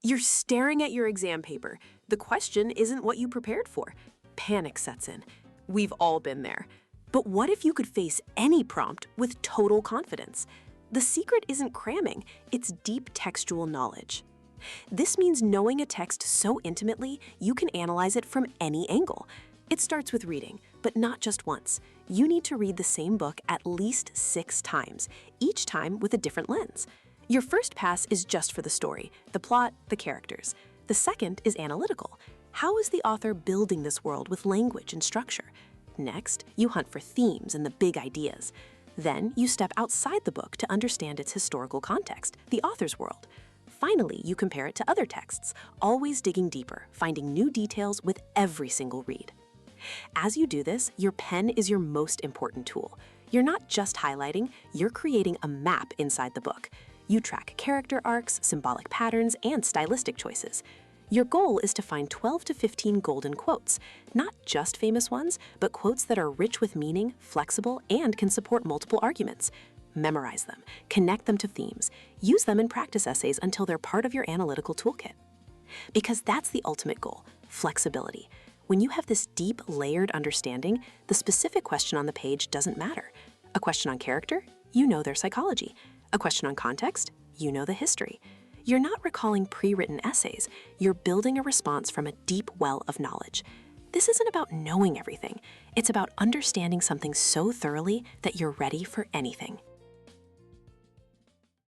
You're staring at your exam paper. The question isn't what you prepared for. Panic sets in. We've all been there. But what if you could face any prompt with total confidence? The secret isn't cramming, it's deep textual knowledge. This means knowing a text so intimately you can analyze it from any angle. It starts with reading, but not just once. You need to read the same book at least 6 times, each time with a different lens. Your first pass is just for the story, the plot, the characters. The second is analytical. How is the author building this world with language and structure? Next, you hunt for themes and the big ideas. Then, you step outside the book to understand its historical context, the author's world. Finally, you compare it to other texts, always digging deeper, finding new details with every single read. As you do this, your pen is your most important tool. You're not just highlighting, you're creating a map inside the book. You track character arcs, symbolic patterns, and stylistic choices. Your goal is to find 12 to 15 golden quotes, not just famous ones, but quotes that are rich with meaning, flexible, and can support multiple arguments. Memorize them, connect them to themes, use them in practice essays until they're part of your analytical toolkit. Because that's the ultimate goal, flexibility. When you have this deep, layered understanding, the specific question on the page doesn't matter. A question on character? You know their psychology. A question on context? You know the history. You're not recalling pre-written essays, you're building a response from a deep well of knowledge. This isn't about knowing everything, it's about understanding something so thoroughly that you're ready for anything.